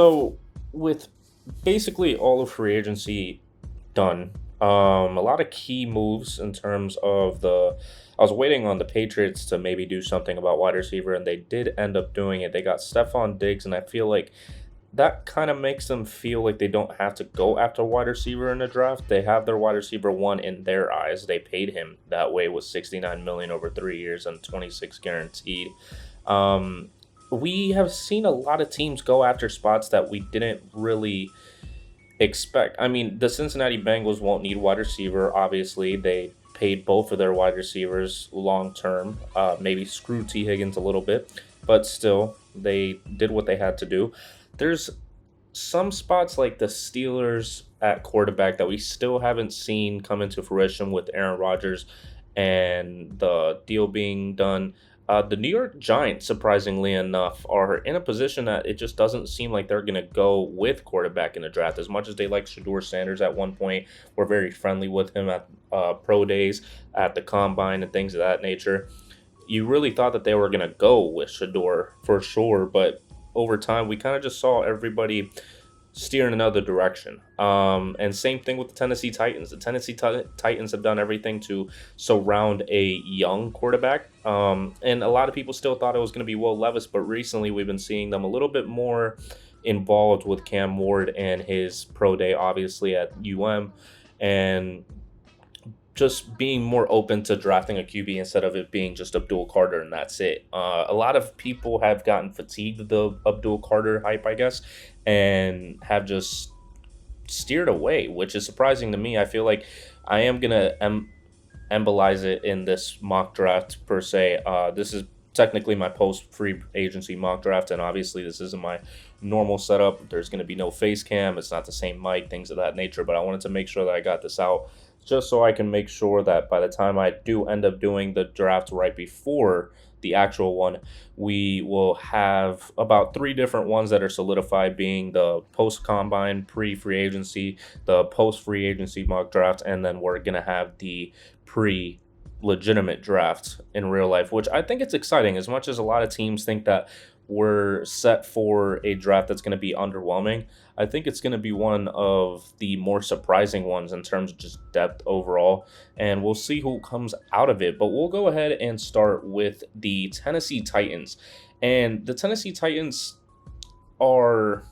So, with basically all of free agency done, a lot of key moves in terms of the. I was waiting on the Patriots to maybe do something about wide receiver, and they did end up doing it. They got Stephon Diggs, and I feel like that kind of makes them feel like they don't have to go after wide receiver in the draft. They have their wide receiver one in their eyes. They paid him that way with 69 million over 3 years and 26 guaranteed. Um, we have seen a lot of teams go after spots that we didn't really expect. I mean, the Cincinnati Bengals won't need wide receiver. Obviously, they paid both of their wide receivers long term. Maybe screw T Higgins a little bit, but still, they did what they had to do. There's some spots like the Steelers at quarterback that we still haven't seen come into fruition with Aaron Rodgers and the deal being done. The New York Giants, surprisingly enough, are in a position that it just doesn't seem like they're going to go with quarterback in the draft. As much as they like Shador Sanders at one point, were very friendly with him at pro days, at the combine, and things of that nature. You really thought that they were going to go with Shador for sure, but over time, we kind of just saw everybody steer in another direction. And same thing with the Tennessee Titans. The Titans have done everything to surround a young quarterback. And a lot of people still thought it was going to be Will Levis, but recently we've been seeing them a little bit more involved with Cam Ward and his pro day, obviously at and just being more open to drafting a QB instead of it being just Abdul Carter and that's it. A lot of people have gotten fatigued of the Abdul Carter hype, I guess, and have just steered away, which is surprising to me. I feel like I am gonna embolize it in this mock draft per se. This is technically my post free agency mock draft, and obviously this isn't my normal setup. There's going to be no face cam. It's not the same mic, things of that nature. But I wanted to make sure that I got this out just so I can make sure that by the time I do end up doing the draft right before the actual one, we will have about three different ones that are solidified, being the post combine, pre free agency, the post free agency mock draft, and then we're going to have the pre legitimate draft in real life, which I think it's exciting. As much as a lot of teams think that we're set for a draft that's going to be underwhelming, I think it's going to be one of the more surprising ones in terms of just depth overall, and we'll see who comes out of it. But we'll go ahead and start with the Tennessee Titans. And the Tennessee Titans are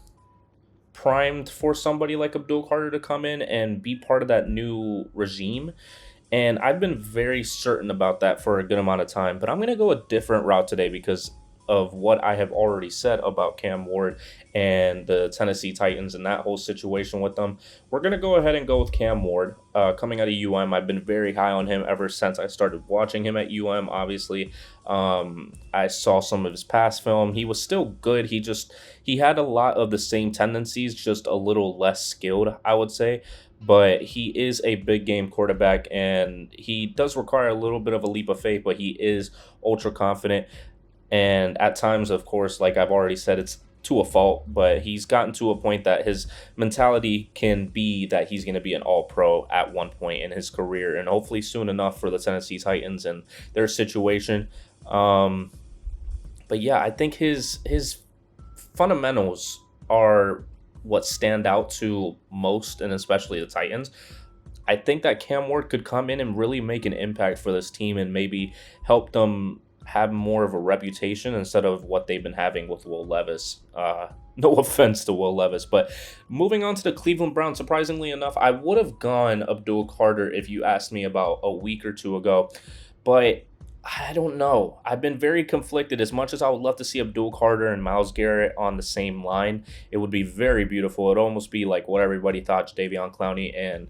primed for somebody like Abdul Carter to come in and be part of that new regime. And I've been very certain about that for a good amount of time. But I'm going to go a different route today because of what I have already said about Cam Ward and the Tennessee Titans and that whole situation with them. We're going to go ahead and go with Cam Ward. Coming out of I've been very high on him ever since I started watching him at obviously. I saw some of his past film. He was still good. He had a lot of the same tendencies, just a little less skilled, I would say. But he is a big game quarterback, and he does require a little bit of a leap of faith, but he is ultra confident. And at times, of course, like I've already said, it's to a fault, but he's gotten to a point that his mentality can be that he's going to be an all-pro at one point in his career, and hopefully soon enough for the Tennessee Titans and their situation. But yeah, I think his fundamentals are what stand out to most, and especially the Titans. I think that Cam Ward could come in and really make an impact for this team and maybe help them have more of a reputation instead of what they've been having with Will Levis. No offense to Will Levis, but moving on to the Cleveland Browns, surprisingly enough, I would have gone Abdul Carter if you asked me about a week or two ago, but I don't know. I've been very conflicted. As much as I would love to see Abdul Carter and Myles Garrett on the same line, it would be very beautiful. It'd almost be like what everybody thought Jadeveon Clowney and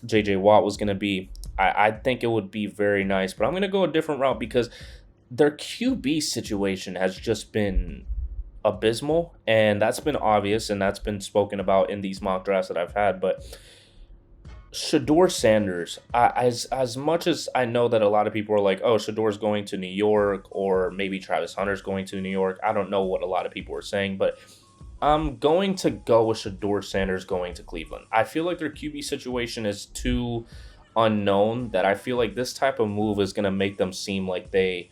J.J. Watt was going to be. I think it would be very nice, but I'm going to go a different route because their QB situation has just been abysmal, and that's been obvious, and that's been spoken about in these mock drafts that I've had, but Shador Sanders, as much as I know that a lot of people are like, oh, Shador's going to New York, or maybe Travis Hunter's going to New York. I don't know what a lot of people are saying, but I'm going to go with Shador Sanders going to Cleveland. I feel like their QB situation is too unknown that I feel like this type of move is going to make them seem like they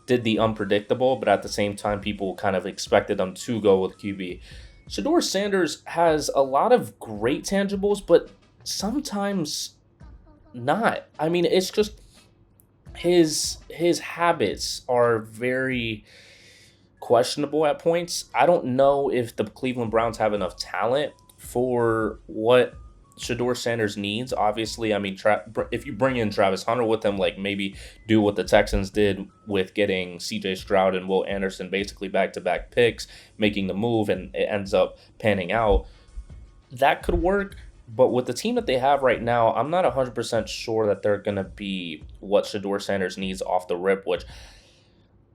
did the unpredictable, but at the same time, people kind of expected them to go with QB. Shador Sanders has a lot of great tangibles, but sometimes not. I mean, it's just his habits are very questionable at points. I don't know if the Cleveland Browns have enough talent for what Shador Sanders needs. Obviously, I mean, if you bring in Travis Hunter with them, like maybe do what the Texans did with getting C.J. Stroud and Will Anderson basically back-to-back picks, making the move, and it ends up panning out, that could work. But with the team that they have right now, I'm not 100% sure that they're going to be what Shador Sanders needs off the rip, which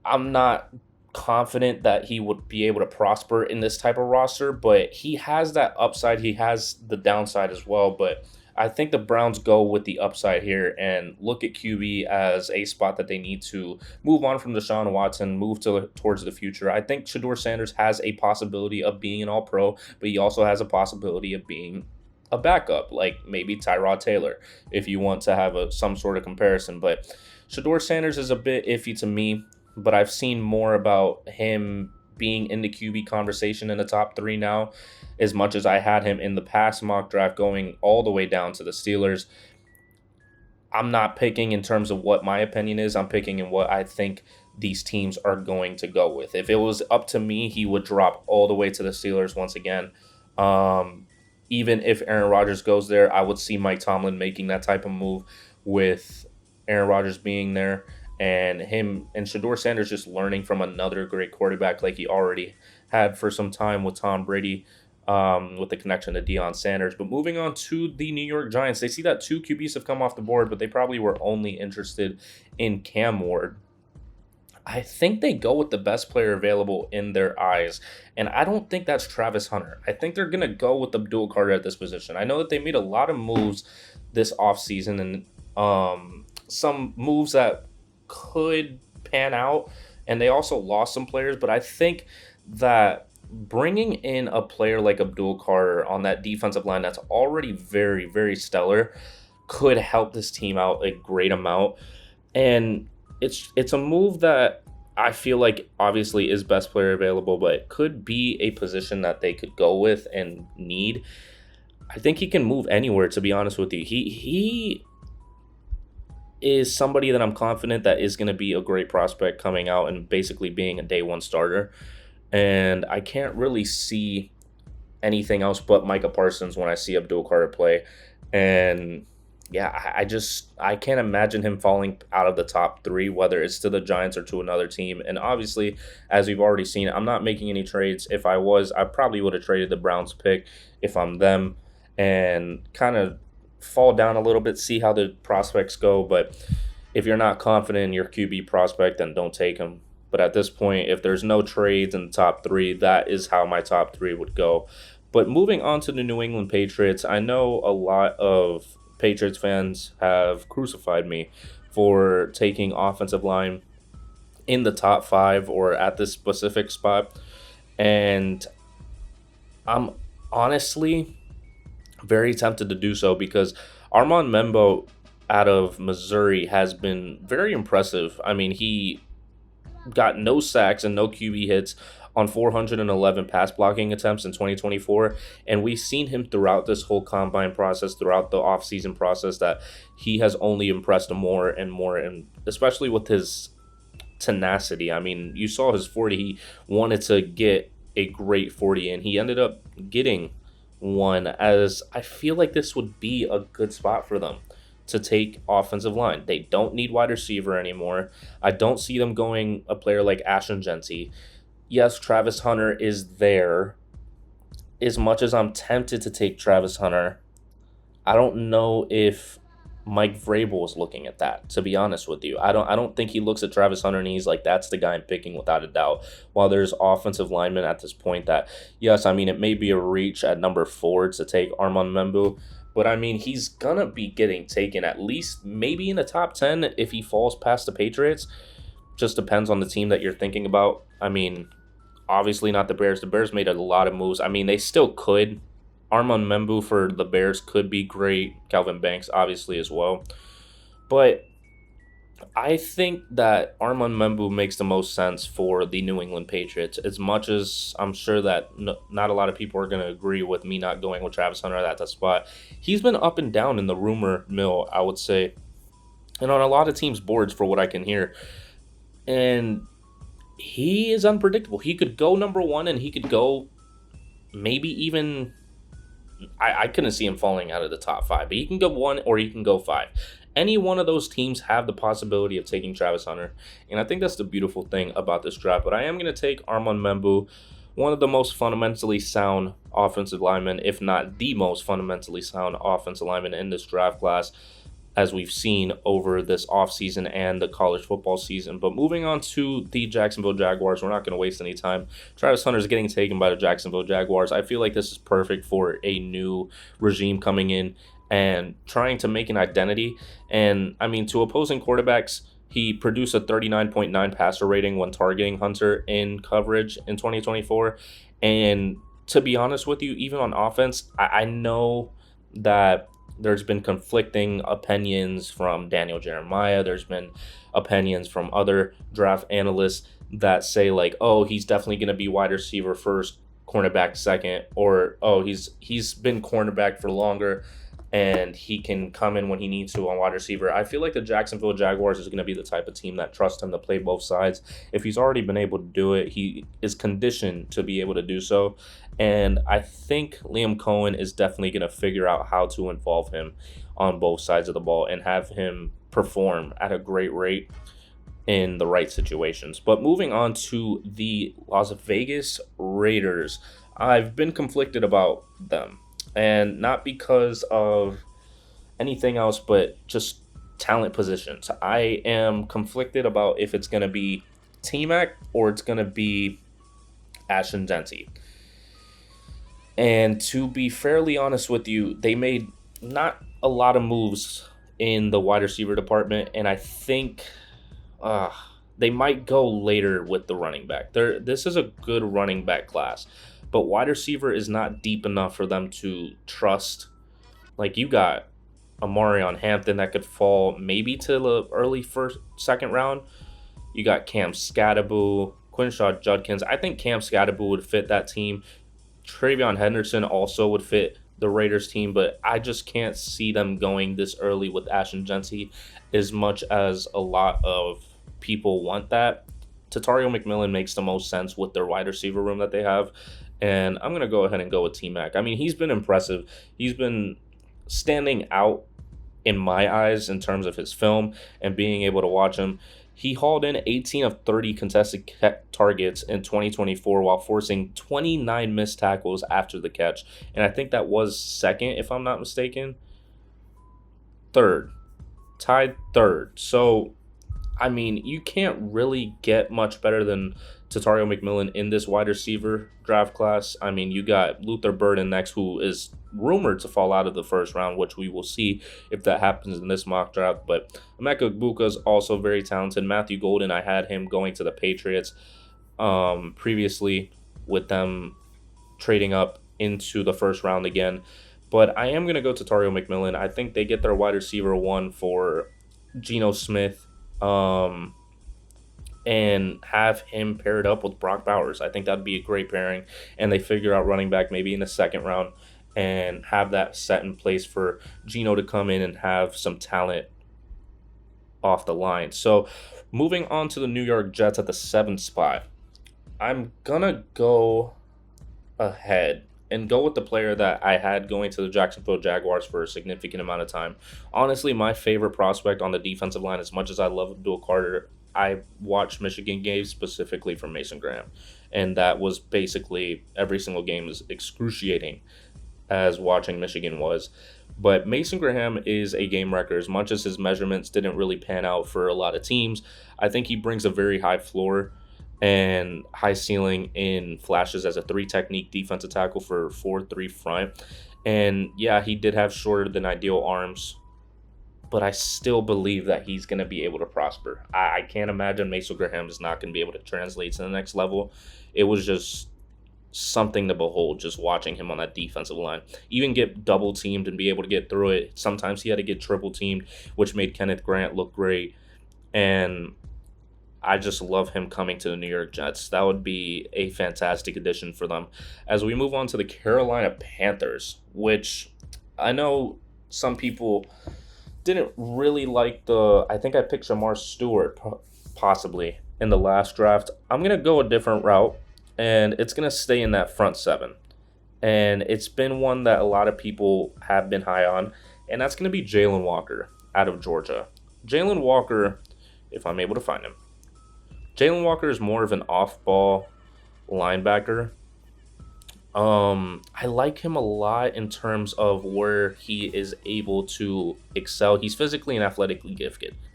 I'm not confident that he would be able to prosper in this type of roster, but he has that upside. He has the downside as well. But I think the Browns go with the upside here and look at QB as a spot that they need to move on from Deshaun Watson, move towards the future. I think Shador Sanders has a possibility of being an all pro, but he also has a possibility of being a backup, like maybe Tyrod Taylor, if you want to have some sort of comparison. But Shador Sanders is a bit iffy to me, but I've seen more about him being in the QB conversation in the top three now, as much as I had him in the past mock draft going all the way down to the Steelers. I'm not picking in terms of what my opinion is. I'm picking in what I think these teams are going to go with. If it was up to me, he would drop all the way to the Steelers once again. Even if Aaron Rodgers goes there, I would see Mike Tomlin making that type of move with Aaron Rodgers being there and him and Shador Sanders just learning from another great quarterback like he already had for some time with Tom Brady, with the connection to Deion Sanders. But moving on to the New York Giants, they see that two QBs have come off the board, but they probably were only interested in Cam Ward. I think they go with the best player available in their eyes. And I don't think that's Travis Hunter. I think they're going to go with Abdul Carter at this position. I know that they made a lot of moves this offseason and some moves that could pan out. And they also lost some players. But I think that bringing in a player like Abdul Carter on that defensive line that's already very, very stellar could help this team out a great amount. And it's a move that I feel like obviously is best player available, but it could be a position that they could go with and need. I think he can move anywhere, to be honest with you. He is somebody that I'm confident that is going to be a great prospect coming out and basically being a day one starter. And I can't really see anything else but Micah Parsons when I see Abdul Carter play. And yeah, I can't imagine him falling out of the top three, whether it's to the Giants or to another team. And obviously, as we've already seen, I'm not making any trades. If I was, I probably would have traded the Browns pick if I'm them and kind of fall down a little bit, see how the prospects go. But if you're not confident in your QB prospect, then don't take him. But at this point, if there's no trades in the top three, that is how my top three would go. But moving on to the New England Patriots, I know a lot of Patriots fans have crucified me for taking offensive line in the top five or at this specific spot. And I'm honestly very tempted to do so because Armand Membo out of Missouri has been very impressive. I mean, he got no sacks and no QB hits on 411 pass blocking attempts in 2024. And we've seen him throughout this whole combine process, throughout the offseason process, that he has only impressed more and more, and especially with his tenacity. I mean, you saw his 40. He wanted to get a great 40, and he ended up getting one, as I feel like this would be a good spot for them to take offensive line. They don't need wide receiver anymore. I don't see them going a player like Ashton Genty. Yes, Travis Hunter is there. As much as I'm tempted to take Travis Hunter, I don't know if Mike Vrabel is looking at that, to be honest with you. I don't think he looks at Travis Hunter and he's like, that's the guy I'm picking without a doubt. While there's offensive linemen at this point that, yes, I mean, it may be a reach at number 4 to take Armand Membu, but I mean, he's going to be getting taken at least maybe in the top 10 if he falls past the Patriots. Just depends on the team that you're thinking about. I mean, obviously not the Bears. The Bears made a lot of moves. I mean, they still could. Armand Membu for the Bears could be great. Calvin Banks, obviously, as well. But I think that Armand Membu makes the most sense for the New England Patriots. As much as I'm sure that not a lot of people are going to agree with me not going with Travis Hunter at that spot, he's been up and down in the rumor mill, I would say, and on a lot of teams' boards for what I can hear. And he is unpredictable. He could go number one, and he could go maybe even I couldn't see him falling out of the top five, but he can go one or he can go five. Any one of those teams have the possibility of taking Travis Hunter, and I think that's the beautiful thing about this draft. But I am going to take Armand Membu, one of the most fundamentally sound offensive linemen, if not the most fundamentally sound offensive lineman in this draft class, as we've seen over this offseason and the college football season. But moving on to the Jacksonville Jaguars, we're not going to waste any time. Travis Hunter is getting taken by the Jacksonville Jaguars. I feel like this is perfect for a new regime coming in and trying to make an identity. And I mean, to opposing quarterbacks, he produced a 39.9 passer rating when targeting Hunter in coverage in 2024. And to be honest with you, even on offense, I know that there's been conflicting opinions from Daniel Jeremiah. There's been opinions from other draft analysts that say like, oh, he's definitely going to be wide receiver first, cornerback second, or oh, he's been cornerback for longer and he can come in when he needs to on wide receiver. I feel like the Jacksonville Jaguars is going to be the type of team that trusts him to play both sides. If he's already been able to do it, he is conditioned to be able to do so. And I think Liam Cohen is definitely going to figure out how to involve him on both sides of the ball and have him perform at a great rate in the right situations. But moving on to the Las Vegas Raiders, I've been conflicted about them. And not because of anything else, but just talent positions. I am conflicted about if it's going to be T-Mac or it's going to be Ashton Dempsey. And to be fairly honest with you, they made not a lot of moves in the wide receiver department, and I think uh, they might go later with the running back. This is a good running back class, but wide receiver is not deep enough for them to trust. Like you got Amarion Hampton that could fall maybe to the early first, second round. You got Cam Scattaboo, Quinshaw Judkins. I think Cam Scattaboo would fit that team. Travion Henderson also would fit the Raiders team, but I just can't see them going this early with Ashton Dempsey as much as a lot of people want that. Tatario McMillan makes the most sense with their wide receiver room that they have. And I'm going to go ahead and go with T-Mac. I mean, he's been impressive. He's been standing out in my eyes in terms of his film and being able to watch him. He hauled in 18 of 30 contested targets in 2024 while forcing 29 missed tackles after the catch. And I think that was second, if I'm not mistaken. Third. Tied third. So, I mean, you can't really get much better than Tatario McMillan in this wide receiver draft class. I mean, you got Luther Burden next, who is rumored to fall out of the first round, which we will see if that happens in this mock draft. But Emeka Egbuka is also very talented. Matthew Golden, I had him going to the Patriots previously with them trading up into the first round again. But I am going to go to Tatario McMillan. I think they get their wide receiver one for Geno Smith. And have him paired up with Brock Bowers. I think that'd be a great pairing. And they figure out running back maybe in the second round and have that set in place for Geno to come in and have some talent off the line. So moving on to the New York Jets at the 7th spot, I'm going to go ahead and go with the player that I had going to the Jacksonville Jaguars for a significant amount of time. Honestly, my favorite prospect on the defensive line, as much as I love Abdul Carter, I watched Michigan games specifically for Mason Graham. And that was basically every single game is excruciating as watching Michigan was. But Mason Graham is a game wrecker. As much as his measurements didn't really pan out for a lot of teams, I think he brings a very high floor and high ceiling in flashes as a 3 technique defensive tackle for 4-3 front. And yeah, he did have shorter than ideal arms, but I still believe that he's going to be able to prosper. I can't imagine Mason Graham is not going to be able to translate to the next level. It was just something to behold just watching him on that defensive line. Even get double teamed and be able to get through it. Sometimes he had to get triple teamed, which made Kenneth Grant look great. And I just love him coming to the New York Jets. That would be a fantastic addition for them. As we move on to the Carolina Panthers, which I know some people didn't really like the. I think I picked Jamar Stewart possibly in the last draft. I'm going to go a different route, and it's going to stay in that front seven. And it's been one that a lot of people have been high on, and that's going to be Jalen Walker out of Georgia. Jalen Walker, if I'm able to find him, Jalen Walker is more of an off-ball linebacker. I like him a lot in terms of where he is able to excel. He's physically and athletically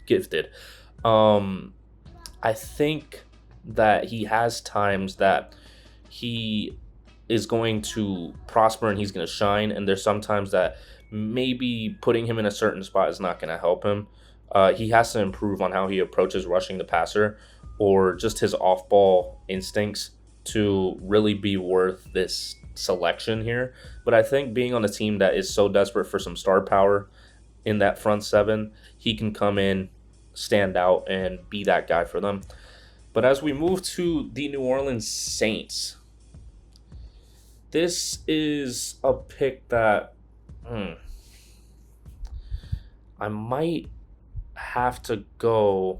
gifted. Um, I think that he has times that he is going to prosper and he's going to shine, and there's sometimes that maybe putting him in a certain spot is not going to help him. He has to improve on how he approaches rushing the passer or just his off-ball instincts to really be worth this selection here. But I think being on a team that is so desperate for some star power in that front seven, he can come in, stand out, and be that guy for them. But as we move to the New Orleans Saints, this is a pick that I might have to go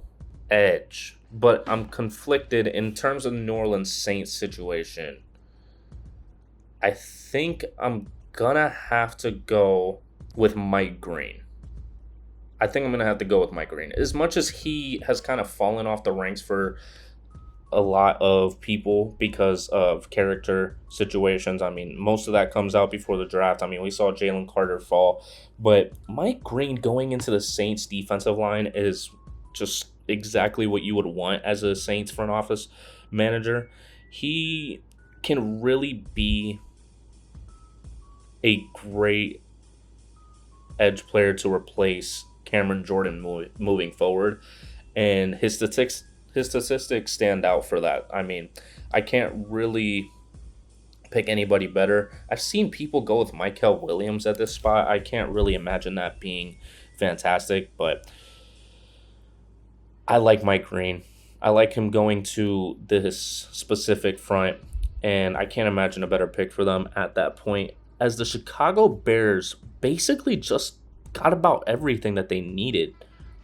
edge, but I'm conflicted in terms of the New Orleans Saints situation. I think I'm gonna have to go with Mike Green. I think I'm gonna have to go with Mike Green. As much as he has kind of fallen off the ranks for a lot of people because of character situations. I mean, most of that comes out before the draft. I mean, we saw Jalen Carter fall, but Mike Green going into the Saints defensive line is just exactly what you would want as a Saints front office manager. He can really be a great edge player to replace Cameron Jordan moving forward, and his statistics stand out for that. I mean, I can't really pick anybody better. I've seen people go with Mykel Williams at this spot. I can't really imagine that being fantastic, but I like Mike Green. I like him going to this specific front, and I can't imagine a better pick for them at that point, as the Chicago Bears basically just got about everything that they needed.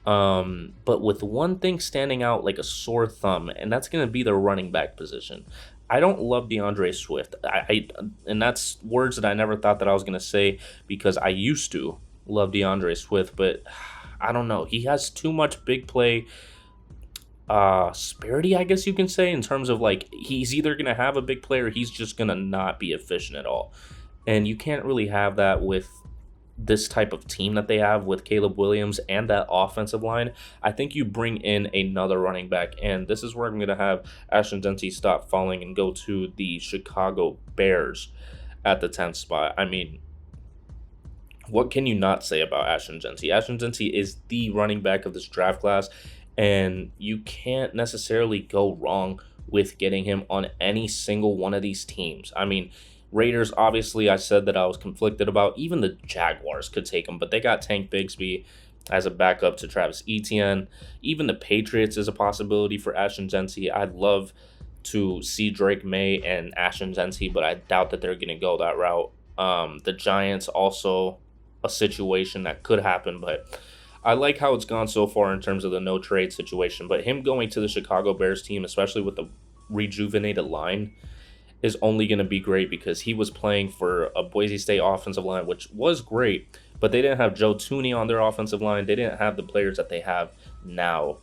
But with one thing standing out like a sore thumb, and that's going to be the running back position. I don't love DeAndre Swift. And that's words that I never thought that I was going to say because I used to love DeAndre Swift, but I don't know. He has too much big play disparity, I guess you can say, in terms of like he's either going to have a big play or he's just going to not be efficient at all. And you can't really have that with this type of team that they have with Caleb Williams and that offensive line. I think you bring in another running back, and this is where I'm going to have Ashton Dempsey stop falling and go to the Chicago Bears at the 10th spot. I mean, what can you not say about Ashton Dempsey? Ashton Dempsey is the running back of this draft class, and you can't necessarily go wrong with getting him on any single one of these teams. I mean, Raiders, obviously, I said that I was conflicted about. Even the Jaguars could take him, but they got Tank Bigsby as a backup to Travis Etienne. Even the Patriots is a possibility for Ashton Dempsey. I'd love to see Drake May and Ashton Dempsey, but I doubt that they're going to go that route. The Giants also a situation that could happen, but I like how it's gone so far in terms of the no trade situation. But him going to the Chicago Bears team, especially with the rejuvenated line, is only going to be great because he was playing for a Boise State offensive line, which was great, but they didn't have Joe Tooney on their offensive line. They didn't have the players that they have now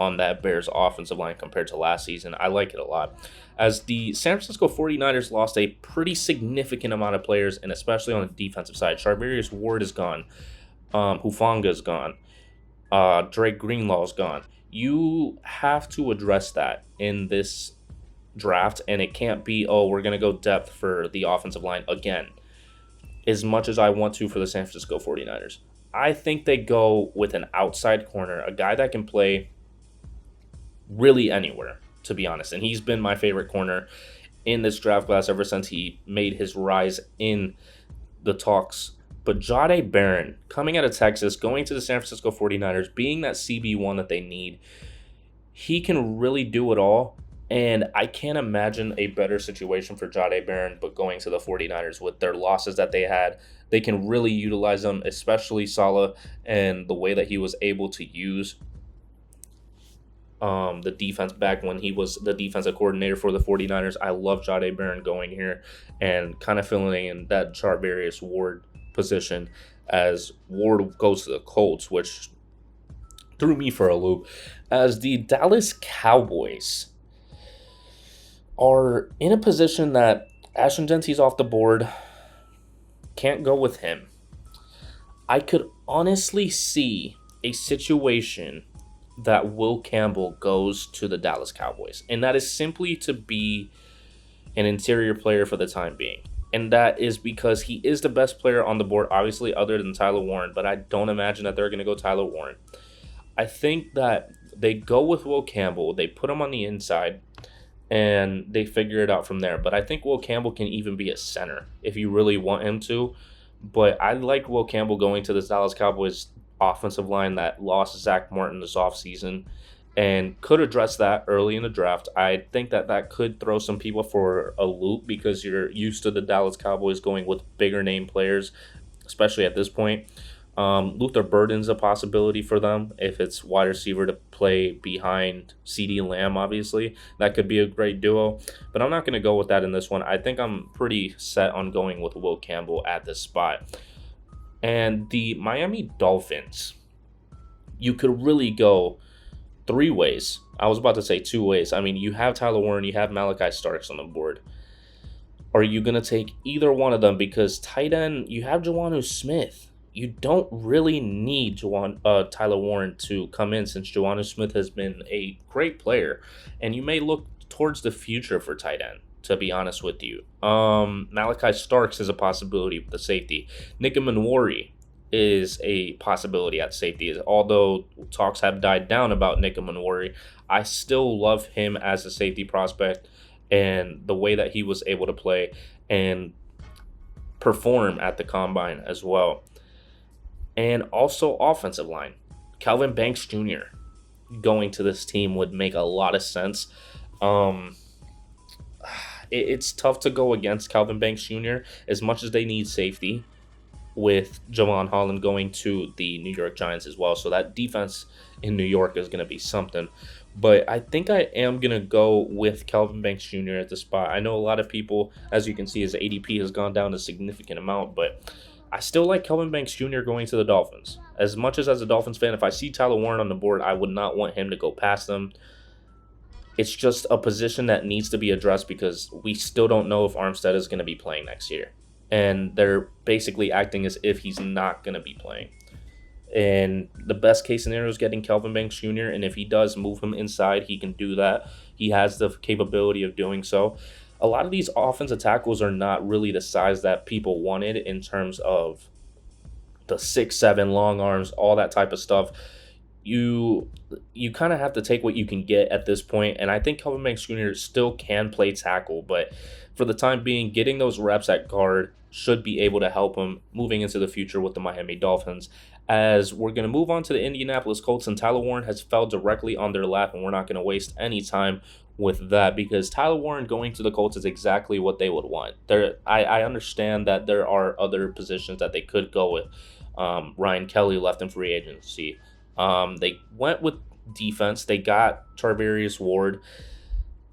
on that Bears offensive line compared to last season. I like it a lot. As the San Francisco 49ers lost a pretty significant amount of players, and especially on the defensive side. Charvarius Ward is gone. Hufanga is gone. Drake Greenlaw is gone. You have to address that in this draft, and it can't be, oh, we're going to go depth for the offensive line again, as much as I want to for the San Francisco 49ers. I think they go with an outside corner, a guy that can play really anywhere, to be honest. And he's been my favorite corner in this draft class ever since he made his rise in the talks But Jahdae Barron, coming out of Texas, going to the San Francisco 49ers, being that CB1 that they need, he can really do it all. And I can't imagine a better situation for Jahdae Barron, but going to the 49ers with their losses that they had. They can really utilize them, especially Saleh, and the way that he was able to use the defense back when he was the defensive coordinator for the 49ers. I love Jahdae Barron going here and kind of filling in that Charvarius Ward position as Ward goes to the Colts, which threw me for a loop, as the Dallas Cowboys are in a position that Ashton Genty's off the board. Can't go with him. I could honestly see a situation that Will Campbell goes to the Dallas Cowboys, and that is simply to be an interior player for the time being. And that is because he is the best player on the board, obviously, other than Tyler Warren, but I don't imagine that they're going to go Tyler Warren. I think that they go with Will Campbell, they put him on the inside, and they figure it out from there. But I think Will Campbell can even be a center if you really want him to. But I like Will Campbell going to the Dallas Cowboys offensive line that lost Zach Martin this offseason and could address that early in the draft. I think that that could throw some people for a loop because you're used to the Dallas Cowboys going with bigger name players, especially at this point. Luther Burden's a possibility for them if it's wide receiver to play behind CeeDee Lamb, obviously. That could be a great duo, but I'm not going to go with that in this one. I think I'm pretty set on going with Will Campbell at this spot. And the Miami Dolphins, you could really go three ways. I was about to say two ways. I mean, you have Tyler Warren, you have Malachi Starks on the board. Are you going to take either one of them? Because tight end, you have Juwannu Smith. You don't really need Tyler Warren to come in since Juwannu Smith has been a great player. And you may look towards the future for tight end, to be honest with you. Malachi Starks is a possibility with the safety. Nick Manwari is a possibility at safety. Although talks have died down about Nick Manwari, I still love him as a safety prospect and the way that he was able to play and perform at the combine as well. And also offensive line. Calvin Banks Jr. going to this team would make a lot of sense. It's tough to go against Calvin Banks Jr. as much as they need safety with Javon Holland going to the New York Giants as well. So that defense in New York is going to be something. But I think I am going to go with Calvin Banks Jr. at the spot. I know a lot of people, as you can see, his ADP has gone down a significant amount, but I still like Calvin Banks Jr. going to the Dolphins. As much as a Dolphins fan, if I see Tyler Warren on the board, I would not want him to go past them. It's just a position that needs to be addressed because we still don't know if Armstead is going to be playing next year. And they're basically acting as if he's not going to be playing. And the best case scenario is getting Calvin Banks Jr. And if he does move him inside, he can do that. He has the capability of doing so. A lot of these offensive tackles are not really the size that people wanted in terms of the 6'7" long arms, all that type of stuff. You kind of have to take what you can get at this point, and I think Calvin Banks Jr. still can play tackle, but for the time being, getting those reps at guard should be able to help him moving into the future with the Miami Dolphins. As we're going to move on to the Indianapolis Colts, and Tyler Warren has fell directly on their lap, and we're not going to waste any time with that because Tyler Warren going to the Colts is exactly what they would want. I understand that there are other positions that they could go with. Ryan Kelly left in free agency. They went with defense. They got Charvarius Ward,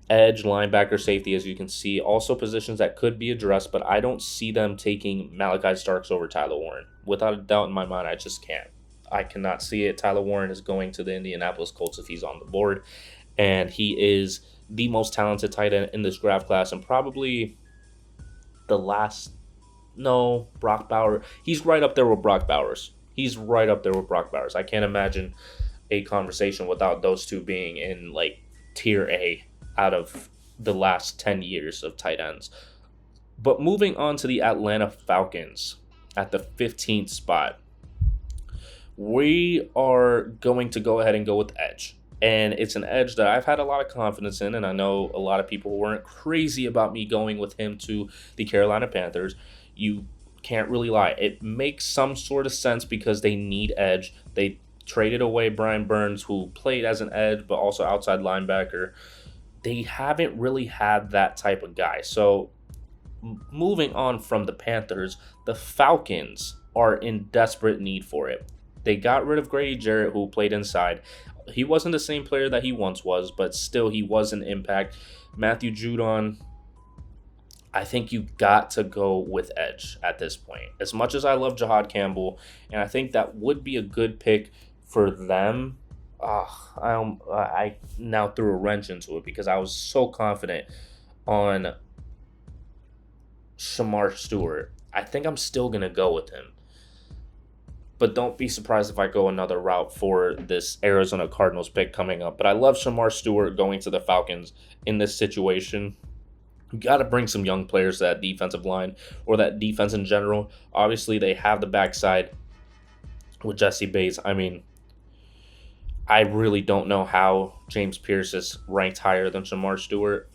edge, linebacker, safety, as you can see. Also positions that could be addressed, but I don't see them taking Malachi Starks over Tyler Warren. Without a doubt in my mind, I just can't. I cannot see it. Tyler Warren is going to the Indianapolis Colts if he's on the board, and he is the most talented tight end in this draft class and probably the last. No, Brock Bowers. He's right up there with Brock Bowers. I can't imagine a conversation without those two being in like tier A out of the last 10 years of tight ends. But moving on to the Atlanta Falcons at the 15th spot, we are going to go ahead and go with edge. And it's an edge that I've had a lot of confidence in, and I know a lot of people weren't crazy about me going with him to the Carolina Panthers. You Can't really lie. It makes some sort of sense because they need edge. They traded away Brian Burns, who played as an edge but also outside linebacker. They haven't really had that type of guy. So moving on from the Panthers, the Falcons are in desperate need for it. They got rid of Grady Jarrett, who played inside. He wasn't the same player that he once was, but still he was an impact. Matthew Judon, I think you got to go with edge at this point. As much as I love Jahad Campbell, and I think that would be a good pick for them, I now threw a wrench into it because I was so confident on Shamar Stewart. I think I'm still going to go with him. But don't be surprised if I go another route for this Arizona Cardinals pick coming up. But I love Shamar Stewart going to the Falcons in this situation. You got to bring some young players to that defensive line or that defense in general. Obviously, they have the backside with Jesse Bates. I mean, I really don't know how James Pierce is ranked higher than Shamar Stewart.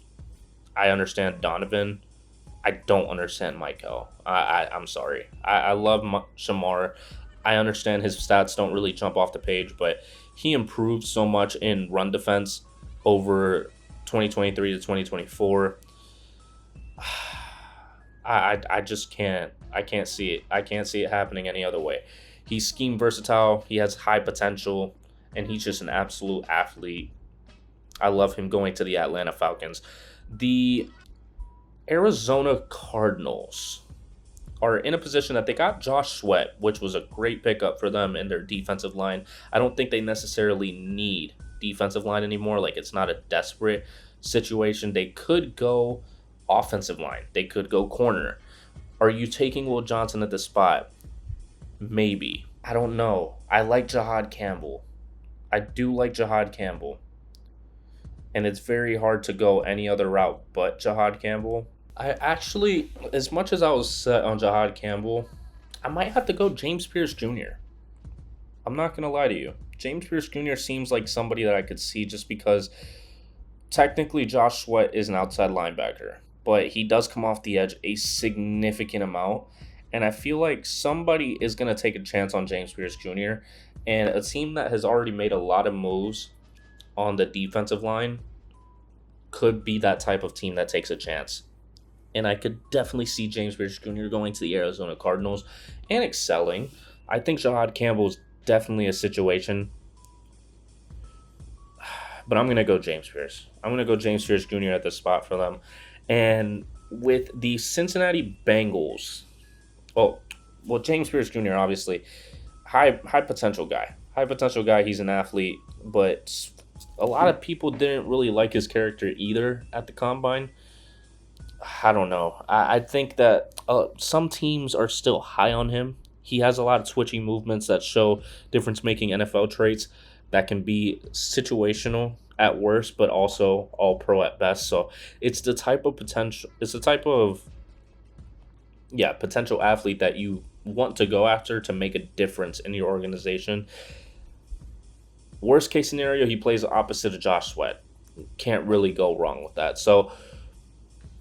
I understand Donovan. I don't understand Michael. I'm sorry. I love Shamar. I understand his stats don't really jump off the page, but he improved so much in run defense over 2023 to 2024. I just can't. I can't see it. I can't see it happening any other way. He's scheme versatile. He has high potential, and he's just an absolute athlete. I love him going to the Atlanta Falcons. The Arizona Cardinals are in a position that they got Josh Sweat, which was a great pickup for them in their defensive line. I don't think they necessarily need defensive line anymore. Like, it's not a desperate situation. They could go offensive line. They could go corner. Are you taking Will Johnson at this spot? Maybe. I don't know. I like Jahad Campbell. I do like Jahad Campbell. And it's very hard to go any other route but Jahad Campbell. I actually, as much as I was set on Jahad Campbell, I might have to go James Pierce Jr. I'm not going to lie to you. James Pierce Jr. seems like somebody that I could see just because technically Josh Sweat is an outside linebacker, but he does come off the edge a significant amount. And I feel like somebody is going to take a chance on James Pierce Jr. And a team that has already made a lot of moves on the defensive line could be that type of team that takes a chance. And I could definitely see James Pierce Jr. going to the Arizona Cardinals and excelling. I think Jahad Campbell is definitely a situation. But I'm going to go James Pierce. I'm going to go James Pierce Jr. at this spot for them. And with the Cincinnati Bengals, James Pierce Jr. obviously, high potential guy. High potential guy. He's an athlete, but a lot of people didn't really like his character either at the combine. I don't know. I think that some teams are still high on him. He has a lot of twitching movements that show difference-making NFL traits that can be situational at worst, but also all pro at best. So it's the type of potential. It's the type of potential athlete that you want to go after to make a difference in your organization. Worst case scenario, he plays the opposite of Josh Sweat. Can't really go wrong with that. So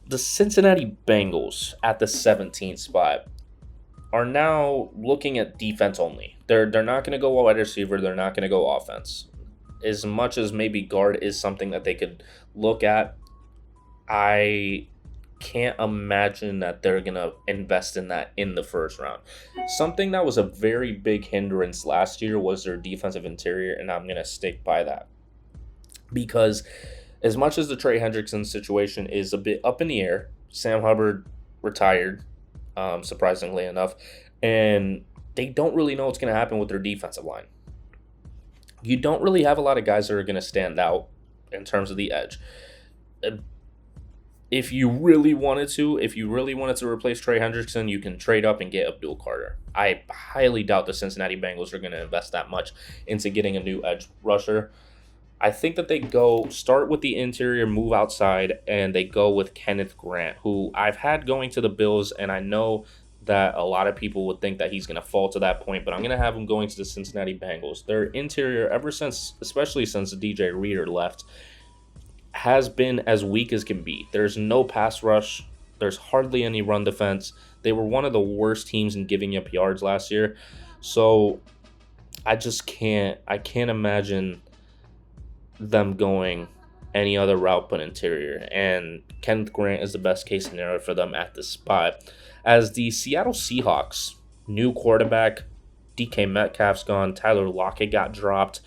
the Cincinnati Bengals at the 17th spot are now looking at defense only. They're not going to go wide receiver. They're not going to go offense. As much as maybe guard is something that they could look at, I can't imagine that they're going to invest in that in the first round. Something that was a very big hindrance last year was their defensive interior, and I'm going to stick by that. Because as much as the Trey Hendrickson situation is a bit up in the air, Sam Hubbard retired, surprisingly enough, and they don't really know what's going to happen with their defensive line. You don't really have a lot of guys that are going to stand out in terms of the edge. If you really wanted to replace Trey Hendrickson, you can trade up and get Abdul Carter. I highly doubt the Cincinnati Bengals are going to invest that much into getting a new edge rusher. I think that they start with the interior, move outside, and they go with Kenneth Grant, who I've had going to the Bills, and I know that a lot of people would think that he's going to fall to that point, but I'm going to have him going to the Cincinnati Bengals. Their interior, especially since DJ Reader left, has been as weak as can be. There's no pass rush. There's hardly any run defense. They were one of the worst teams in giving up yards last year. So I can't imagine them going any other route but interior. And Kenneth Grant is the best case scenario for them at this spot. As the Seattle Seahawks, new quarterback, DK Metcalf's gone, Tyler Lockett got dropped.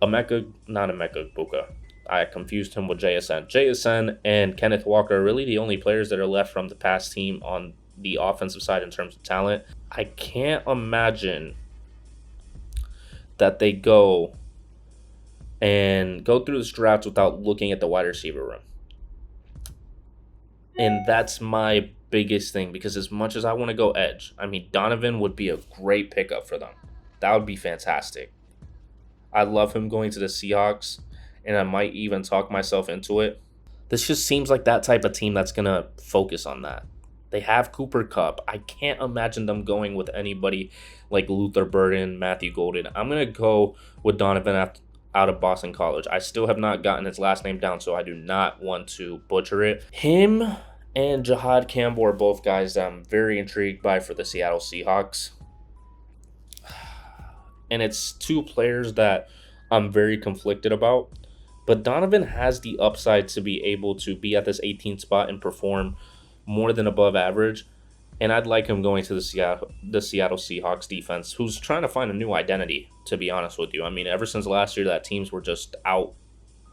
Not Emeka Buka. I confused him with JSN. JSN and Kenneth Walker are really the only players that are left from the past team on the offensive side in terms of talent. I can't imagine that they go through this draft without looking at the wide receiver room. And that's my biggest thing, because as much as I want to go edge, I mean, Donovan would be a great pickup for them. That would be fantastic. I love him going to the Seahawks, and I might even talk myself into it. This just seems like that type of team that's going to focus on that. They have Cooper Kupp. I can't imagine them going with anybody like Luther Burden, Matthew Golden. I'm going to go with Donovan out of Boston College. I still have not gotten his last name down, so I do not want to butcher it. Him and Jahad Campbell are both guys that I'm very intrigued by for the Seattle Seahawks. And it's two players that I'm very conflicted about. But Donovan has the upside to be able to be at this 18th spot and perform more than above average. And I'd like him going to the Seattle Seahawks defense, who's trying to find a new identity, to be honest with you. I mean, ever since last year that teams were just out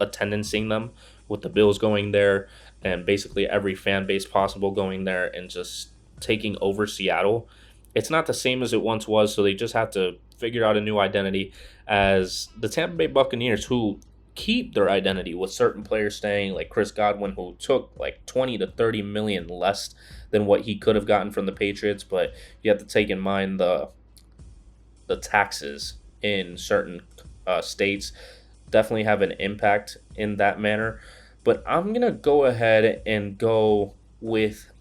attendancing them, with the Bills going there and basically every fan base possible going there and just taking over Seattle. It's not the same as it once was, so they just have to figure out a new identity as the Tampa Bay Buccaneers, who keep their identity with certain players staying, like Chris Godwin, who took like 20 to 30 million less than what he could have gotten from the Patriots. But you have to take in mind the taxes in certain states definitely have an impact in that manner. But I'm going to go ahead and go with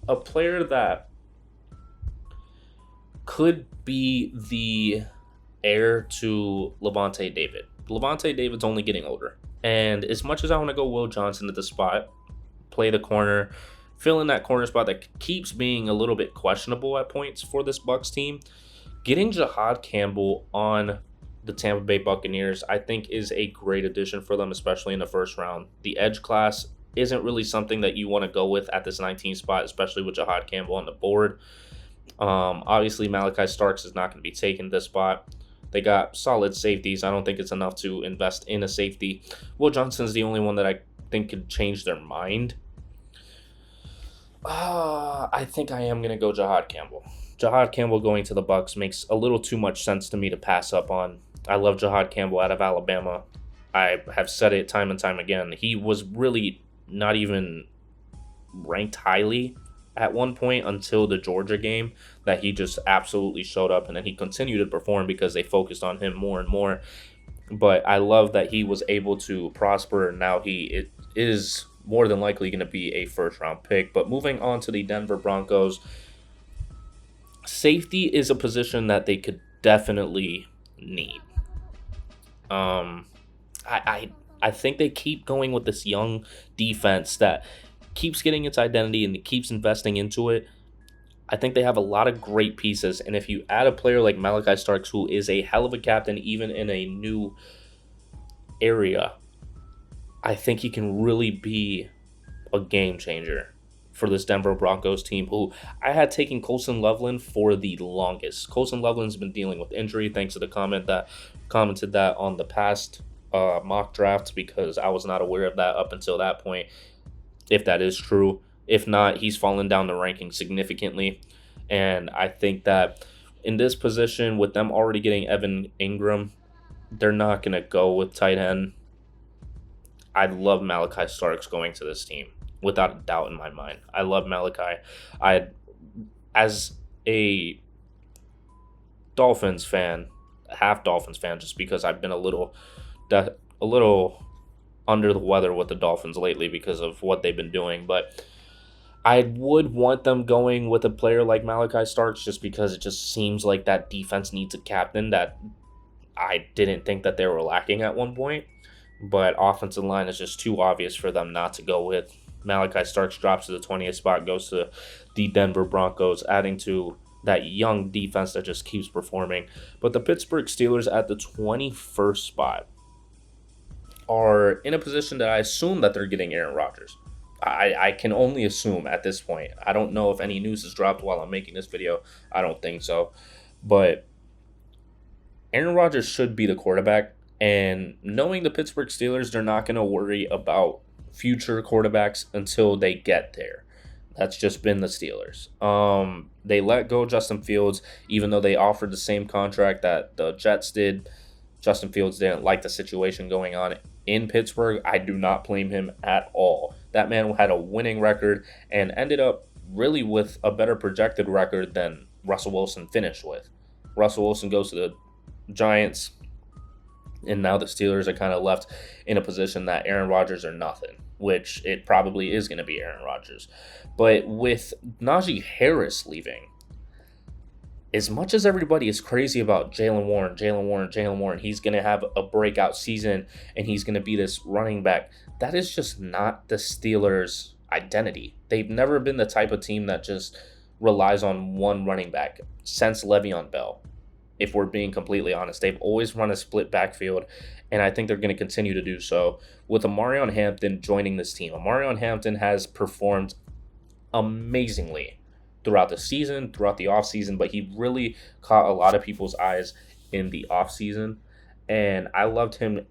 a player that could be the heir to Levante David. Levante David's only getting older. And as much as I want to go Will Johnson at the spot, play the corner, fill in that corner spot that keeps being a little bit questionable at points for this Bucs team, getting Jahad Campbell on the Tampa Bay Buccaneers, I think, is a great addition for them, especially in the first round. The edge class isn't really something that you want to go with at this 19th spot, especially with Jahad Campbell on the board. Obviously, Malachi Starks is not going to be taking this spot. They got solid safeties. I don't think it's enough to invest in a safety. Will Johnson's the only one that I think could change their mind. I think I am going to go Jahad Campbell. Jahad Campbell going to the Bucs makes a little too much sense to me to pass up on. I love Jahad Campbell out of Alabama. I have said it time and time again. He was really not even ranked highly at one point until the Georgia game, that he just absolutely showed up, and then he continued to perform because they focused on him more and more. But I love that he was able to prosper, and now he is more than likely going to be a first-round pick. But moving on to the Denver Broncos, safety is a position that they could definitely need. I think they keep going with this young defense that keeps getting its identity and it keeps investing into it. I think they have a lot of great pieces, and if you add a player like Malachi Starks, who is a hell of a captain even in a new area, I think he can really be a game changer for this Denver Broncos team, who I had taken Colson Loveland for the longest. Colson Loveland's been dealing with injury, thanks to the commented that on the past mock draft, because I was not aware of that up until that point, if that is true. If not, he's fallen down the ranking significantly. And I think that in this position, with them already getting Evan Ingram, they're not going to go with tight end. I love Malachi Starks going to this team, without a doubt in my mind. I love Malachi. As a Dolphins fan, half Dolphins fan, just because I've been a little under the weather with the Dolphins lately because of what they've been doing, but I would want them going with a player like Malachi Starks, just because it just seems like that defense needs a captain that I didn't think that they were lacking at one point. But offensive line is just too obvious for them not to go with. Malachi Starks drops to the 20th spot, goes to the Denver Broncos, adding to that young defense that just keeps performing. But the Pittsburgh Steelers at the 21st spot are in a position that I assume that they're getting Aaron Rodgers. I can only assume at this point. I don't know if any news has dropped while I'm making this video. I don't think so. But Aaron Rodgers should be the quarterback. And knowing the Pittsburgh Steelers, they're not going to worry about future quarterbacks until they get there. That's just been the Steelers. They let go Justin Fields, even though they offered the same contract that the Jets did. Justin Fields didn't like the situation going on in Pittsburgh. I do not blame him at all. That man had a winning record and ended up really with a better projected record than Russell Wilson finished with. Russell Wilson goes to the Giants, and now the Steelers are kind of left in a position that Aaron Rodgers are nothing, which it probably is going to be Aaron Rodgers. But with Najee Harris leaving, as much as everybody is crazy about Jalen Warren, he's going to have a breakout season and he's going to be this running back. That is just not the Steelers' identity. They've never been the type of team that just relies on one running back since Le'Veon Bell. If we're being completely honest, they've always run a split backfield, and I think they're going to continue to do so with Amarion Hampton joining this team. Amarion Hampton has performed amazingly throughout the season, throughout the offseason, but he really caught a lot of people's eyes in the offseason, and I loved him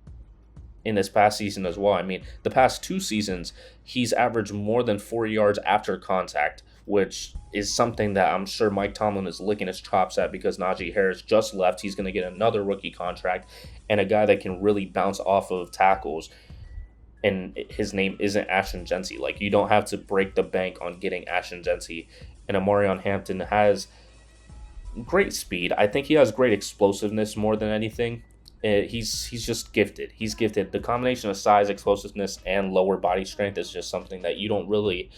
in this past season as well. I mean, the past 2 seasons, he's averaged more than 4 yards after contact, which is something that I'm sure Mike Tomlin is licking his chops at because Najee Harris just left. He's going to get another rookie contract and a guy that can really bounce off of tackles. And his name isn't Ashton Jency. Like, you don't have to break the bank on getting Ashton Jency. And Amarion Hampton has great speed. I think he has great explosiveness more than anything. He's just gifted. He's gifted. The combination of size, explosiveness, and lower body strength is just something that you don't really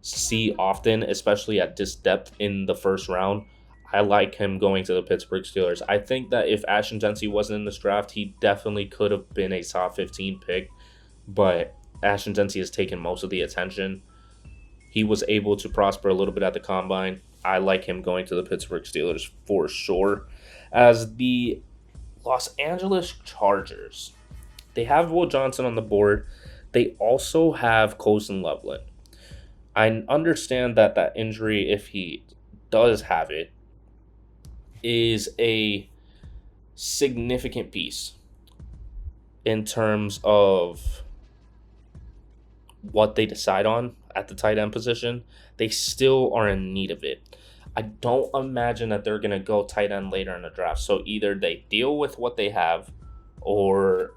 see often, especially at this depth in the first round. I like him going to the Pittsburgh Steelers. I think that if Ashton Jency wasn't in this draft, he definitely could have been a top 15 pick, but Ashton Jency has taken most of the attention. He was able to prosper a little bit at the combine. I like him going to the Pittsburgh Steelers for sure. As the Los Angeles Chargers, they have Will Johnson on the board. They also have Colson Loveland. I understand that injury, if he does have it, is a significant piece in terms of what they decide on at the tight end position. They still are in need of it. I don't imagine that they're going to go tight end later in the draft. So either they deal with what they have or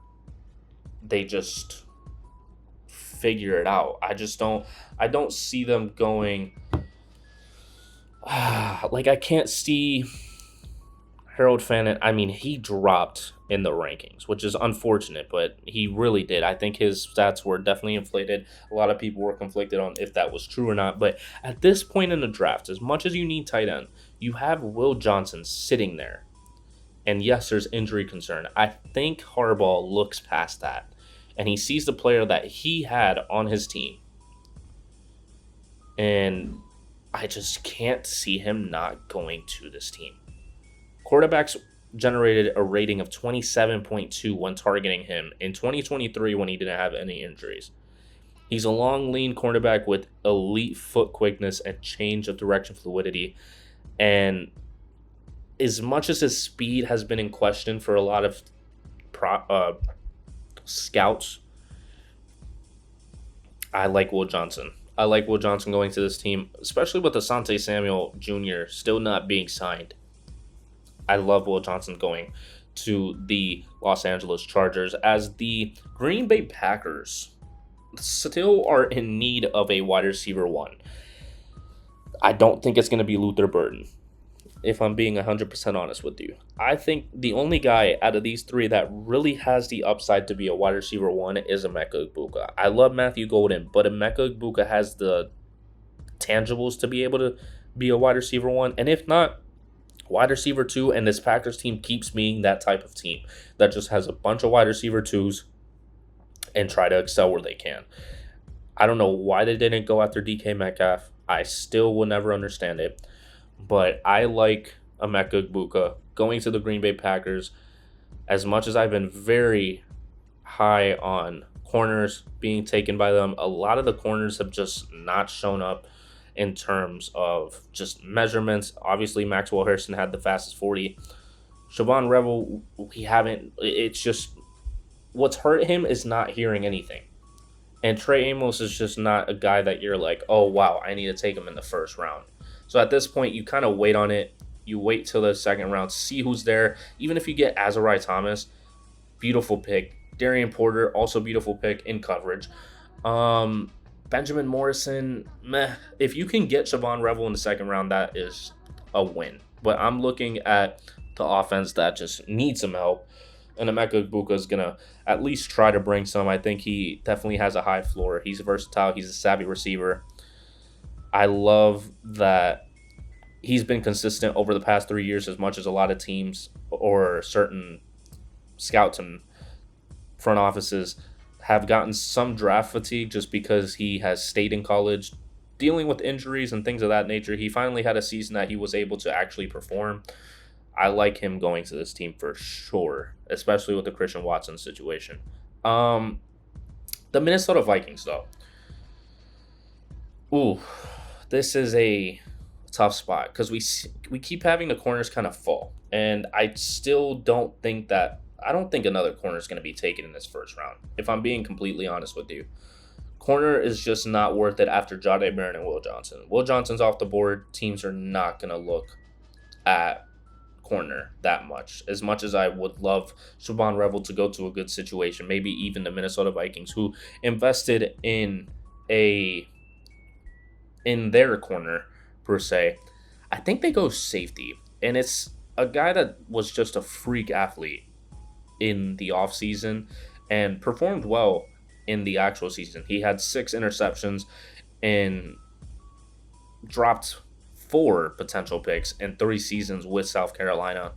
they just figure it out. I don't see them going like, I can't see Harold Fannin. I mean, he dropped in the rankings, which is unfortunate, but he really did. I think his stats were definitely inflated. A lot of people were conflicted on if that was true or not, but at this point in the draft, as much as you need tight end, you have Will Johnson sitting there. And yes, there's injury concern. I think Harbaugh looks past that, and he sees the player that he had on his team. And I just can't see him not going to this team. Quarterbacks generated a rating of 27.2 when targeting him in 2023 when he didn't have any injuries. He's a long, lean cornerback with elite foot quickness and change of direction fluidity. And as much as his speed has been in question for a lot of scouts, I like Will Johnson. I like Will Johnson going to this team, especially with Asante Samuel Jr. still not being signed. I love Will Johnson going to the Los Angeles Chargers, as the Green Bay Packers still are in need of a wide receiver one. I don't think it's going to be Luther Burden, if I'm being 100% honest with you. I think the only guy out of these three that really has the upside to be a wide receiver one is Emeka Egbuka. I love Matthew Golden, but Emeka Egbuka has the tangibles to be able to be a wide receiver one, and if not, wide receiver two. And this Packers team keeps being that type of team that just has a bunch of wide receiver twos and try to excel where they can. I don't know why they didn't go after DK Metcalf. I still will never understand it. But I like Emeka Egbuka going to the Green Bay Packers. As much as I've been very high on corners being taken by them, a lot of the corners have just not shown up in terms of just measurements. Obviously, Maxwell Harrison had the fastest 40. Siobhan Revel, we haven't. It's just what's hurt him is not hearing anything. And Trey Amos is just not a guy that you're like, oh, wow, I need to take him in the first round. So at this point, you kind of wait on it. You wait till the second round, see who's there. Even if you get Azariah Thomas, beautiful pick. Darian Porter, also beautiful pick in coverage. Um, Benjamin Morrison, meh. If you can get Siobhan Revel in the second round, that is a win. But I'm looking at the offense that just needs some help. And Emeka Egbuka is going to at least try to bring some. I think he definitely has a high floor. He's versatile. He's a savvy receiver. I love that he's been consistent over the past 3 years as much as a lot of teams or certain scouts and front offices have gotten some draft fatigue just because he has stayed in college dealing with injuries and things of that nature. He finally had a season that he was able to actually perform. I like him going to this team for sure, especially with the Christian Watson situation. Um, the Minnesota Vikings, though. Ooh, this is a tough spot because we keep having the corners kind of fall, and I still don't think that I don't think another corner is going to be taken in this first round. If I'm being completely honest with you, corner is just not worth it after Jahdae Barron and Will Johnson. Will Johnson's off the board. Teams are not going to look at corner that much as I would love Siobhan Revel to go to a good situation, maybe even the Minnesota Vikings who invested a in their corner per se. I think they go safety, and it's a guy that was just a freak athlete in the offseason and performed well in the actual season. He had 6 interceptions and dropped 4 potential picks in 3 seasons with South Carolina.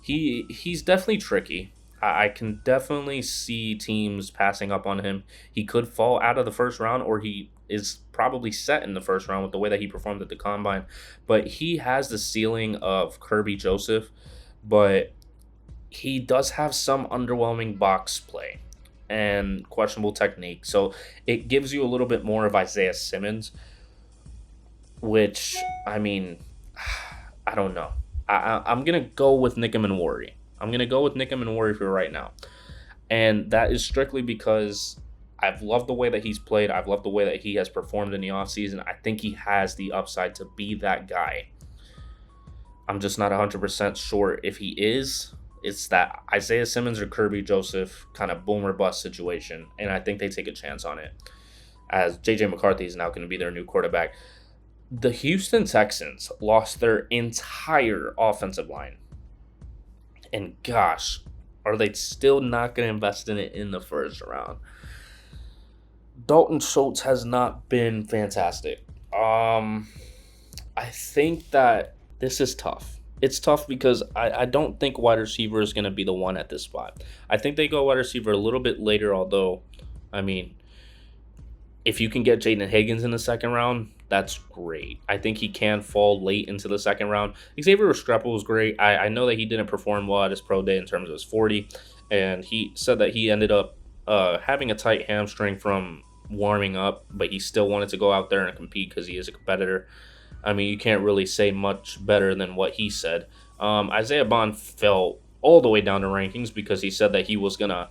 He's definitely tricky. I can definitely see teams passing up on him. He could fall out of the first round, or he is probably set in the first round with the way that he performed at the combine. But he has the ceiling of Kirby Joseph, but he does have some underwhelming box play and questionable technique. So it gives you a little bit more of Isaiah Simmons, which, I mean, I don't know. I'm going to go with Nickem and Worry. I'm going to go with Nickem and Worry for right now. And that is strictly because I've loved the way that he's played. I've loved the way that he has performed in the offseason. I think he has the upside to be that guy. I'm just not 100% sure if he is. It's that Isaiah Simmons or Kirby Joseph kind of boom or bust situation. And I think they take a chance on it, as J.J. McCarthy is now going to be their new quarterback. The Houston Texans lost their entire offensive line. And gosh, are they still not going to invest in it in the first round? Dalton Schultz has not been fantastic. I think that this is tough. It's tough because I don't think wide receiver is going to be the one at this spot. I think they go wide receiver a little bit later, although, I mean, if you can get Jaden Higgins in the second round, that's great. I think he can fall late into the second round. Xavier Restrepo was great. I know that he didn't perform well at his pro day in terms of his 40, and he said that he ended up having a tight hamstring from warming up, but he still wanted to go out there and compete because he is a competitor. I mean, you can't really say much better than what he said. Isaiah Bond fell all the way down the rankings because he said that he was going to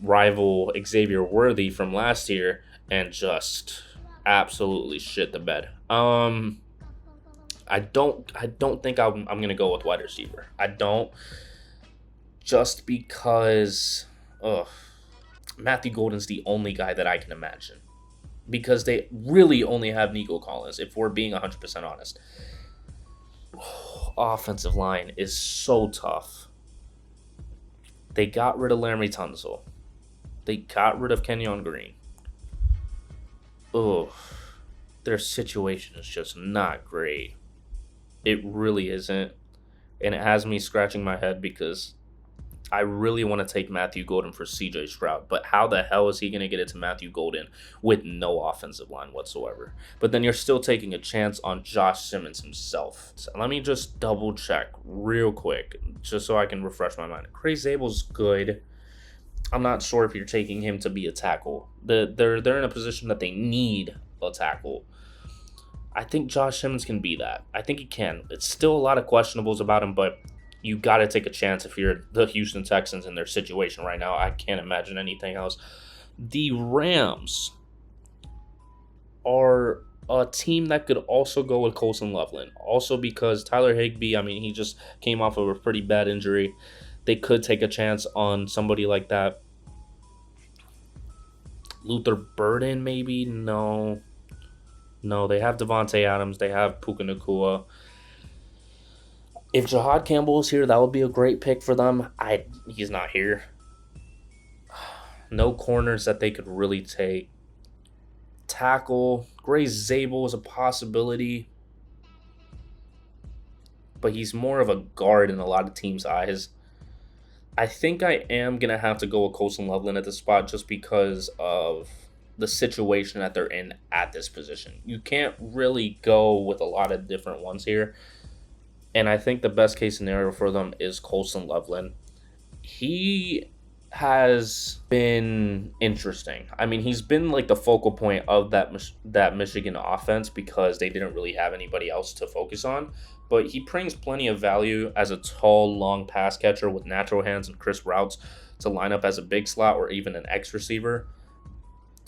rival Xavier Worthy from last year and just absolutely shit the bed. I don't think I'm gonna go with wide receiver. I don't, just because Matthew Golden's the only guy that I can imagine, because they really only have Nico Collins, if we're being 100% honest. Offensive line is so tough. They got rid of Laramie Tunsil. They got rid of Kenyon Green. Oh, their situation is just not great. It really isn't. And it has me scratching my head because I really want to take Matthew Golden for CJ Stroud, but how the hell is he going to get it to Matthew Golden with no offensive line whatsoever? But then you're still taking a chance on Josh Simmons himself. So let me just double check real quick, just so I can refresh my mind. Gray Zable's good. I'm not sure if you're taking him to be a tackle. They're in a position that they need a tackle. I think Josh Simmons can be that. I think he can. It's still a lot of questionables about him, but you got to take a chance if you're the Houston Texans in their situation right now. I can't imagine anything else. The Rams are a team that could also go with Colson Loveland. Also because Tyler Higbee, I mean, he just came off of a pretty bad injury. They could take a chance on somebody like that. Luther Burden, maybe? No, they have Devontae Adams. They have Puka Nacua. If Jahad Campbell is here, that would be a great pick for them. He's not here. No corners that they could really take. Tackle. Gray Zabel is a possibility. But he's more of a guard in a lot of teams' eyes. I think I am going to have to go with Colson Loveland at this spot just because of the situation that they're in at this position. You can't really go with a lot of different ones here. And I think the best case scenario for them is Colson Loveland. He has been interesting. I mean, he's been like the focal point of that Michigan offense because they didn't really have anybody else to focus on. But he brings plenty of value as a tall, long pass catcher with natural hands and crisp routes to line up as a big slot or even an X receiver.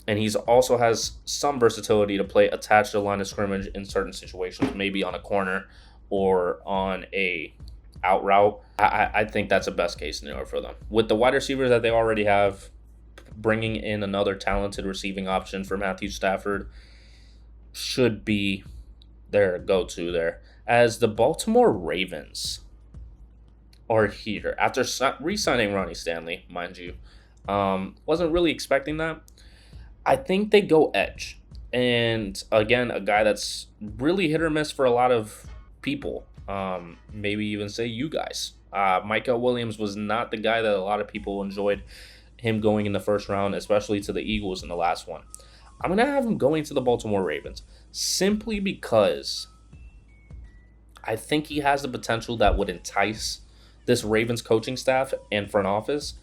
And he's also has some versatility to play attached to the line of scrimmage in certain situations, maybe on a corner or on a out route. I think that's a best case scenario for them. With the wide receivers that they already have, bringing in another talented receiving option for Matthew Stafford should be their go-to there. As the Baltimore Ravens are here, after re-signing Ronnie Stanley, mind you, wasn't really expecting that. I think they go edge. And again, a guy that's really hit or miss for a lot of people. Maybe even say you guys. Micah Williams was not the guy that a lot of people enjoyed him going in the first round, especially to the Eagles in the last one. I'm going to have him going to the Baltimore Ravens simply because I think he has the potential that would entice this Ravens coaching staff and front office,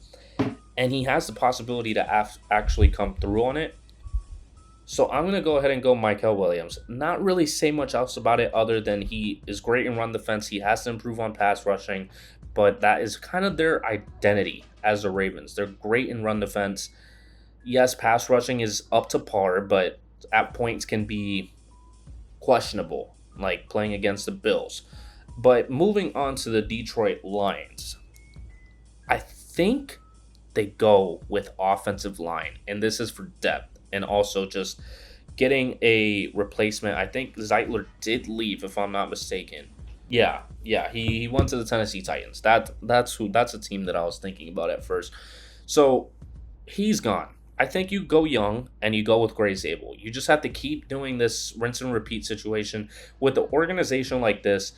and he has the possibility to actually come through on it. So I'm going to go ahead and go Micah Williams. Not really say much else about it other than he is great in run defense. He has to improve on pass rushing, but that is kind of their identity as the Ravens. They're great in run defense. Yes, pass rushing is up to par, but at points can be questionable, like playing against the Bills. But moving on to the Detroit Lions, I think they go with offensive line, and this is for depth. And also just getting a replacement. I think Zeitler did leave, if I'm not mistaken. Yeah, he went to the Tennessee Titans. That's a team that I was thinking about at first. So he's gone. I think you go young and you go with Gray Zabel. You just have to keep doing this rinse and repeat situation with the organization like this.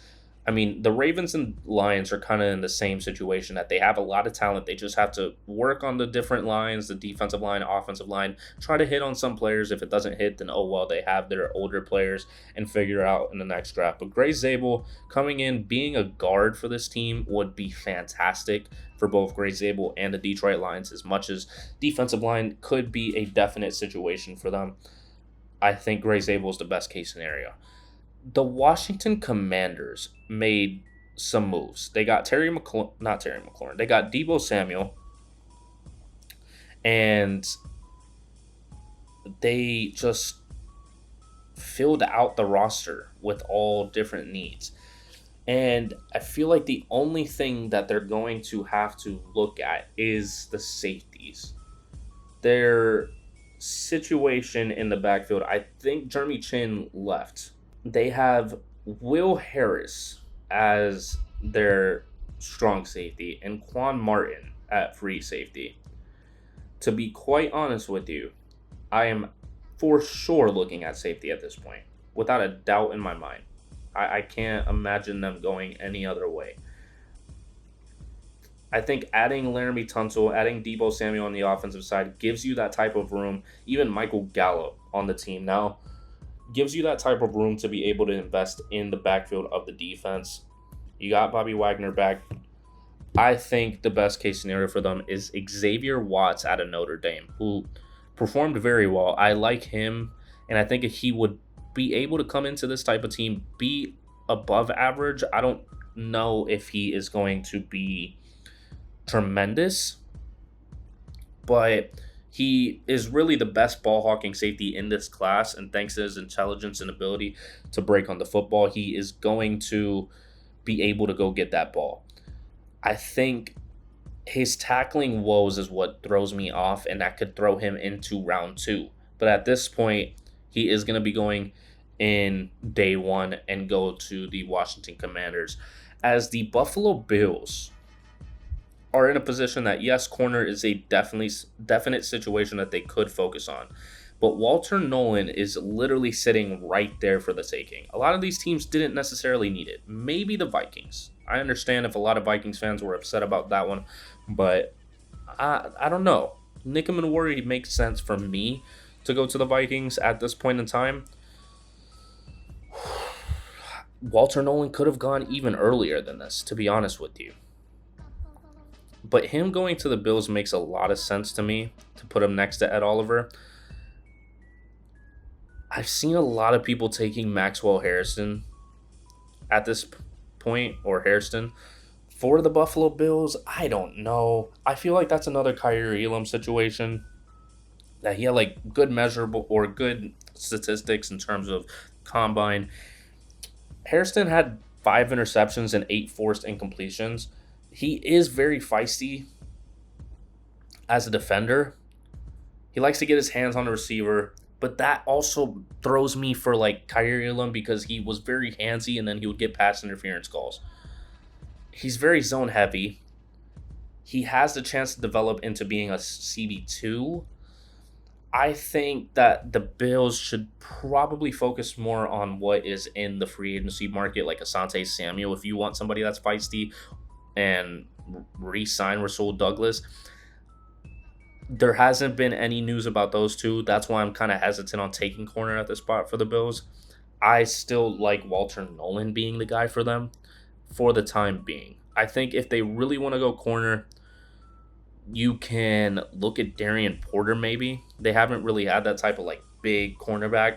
I mean, the Ravens and Lions are kind of in the same situation that they have a lot of talent. They just have to work on the different lines, the defensive line, offensive line, try to hit on some players. If it doesn't hit, then oh well, they have their older players and figure out in the next draft. But Gray Zabel coming in, being a guard for this team would be fantastic for both Gray Zabel and the Detroit Lions, as much as defensive line could be a definite situation for them. I think Gray Zabel is the best case scenario. The Washington Commanders made some moves. They got not Terry McLaurin. They got Deebo Samuel, and they just filled out the roster with all different needs. And I feel like the only thing that they're going to have to look at is the safeties. Their situation in the backfield, I think Jeremy Chin left. They have Will Harris as their strong safety and Quan Martin at free safety. To be quite honest with you, I am for sure looking at safety at this point, without a doubt in my mind. I can't imagine them going any other way. I think adding Laramie Tunsil, adding Debo Samuel on the offensive side gives you that type of room. Even Michael Gallup on the team now gives you that type of room to be able to invest in the backfield of the defense. You got Bobby Wagner back. I think the best case scenario for them is Xavier Watts out of Notre Dame, who performed very well. I like him, and I think he would be able to come into this type of team, be above average. I don't know if he is going to be tremendous, but he is really the best ball hawking safety in this class. And thanks to his intelligence and ability to break on the football, he is going to be able to go get that ball. I think his tackling woes is what throws me off, and that could throw him into round two. But at this point, he is going to be going in day one and go to the Washington Commanders. As the Buffalo Bills are in a position that, yes, corner is a definite situation that they could focus on. But Walter Nolan is literally sitting right there for the taking. A lot of these teams didn't necessarily need it. Maybe the Vikings. I understand if a lot of Vikings fans were upset about that one, but I don't know. Nickum and Worry makes sense for me to go to the Vikings at this point in time. Walter Nolan could have gone even earlier than this, to be honest with you. But him going to the Bills makes a lot of sense to me to put him next to Ed Oliver. I've seen a lot of people taking Maxwell Harrison at this point, or Hairston, for the Buffalo Bills. I don't know. I feel like that's another Kyrie Elam situation, that he had like good measurable or good statistics in terms of combine. Hairston had 5 interceptions and 8 forced incompletions. He is very feisty as a defender. He likes to get his hands on the receiver, but that also throws me for like Kyrie Elam, because he was very handsy and then he would get pass interference calls. He's very zone heavy. He has the chance to develop into being a CB2. I think that the Bills should probably focus more on what is in the free agency market, like Asante Samuel, if you want somebody that's feisty, and re-sign Rasul Douglas. There hasn't been any news about those two. That's why I'm kind of hesitant on taking corner at this spot for the Bills. I still like Walter Nolan being the guy for them for the time being. I think if they really want to go corner, you can look at Darian Porter maybe. They haven't really had that type of like big cornerback.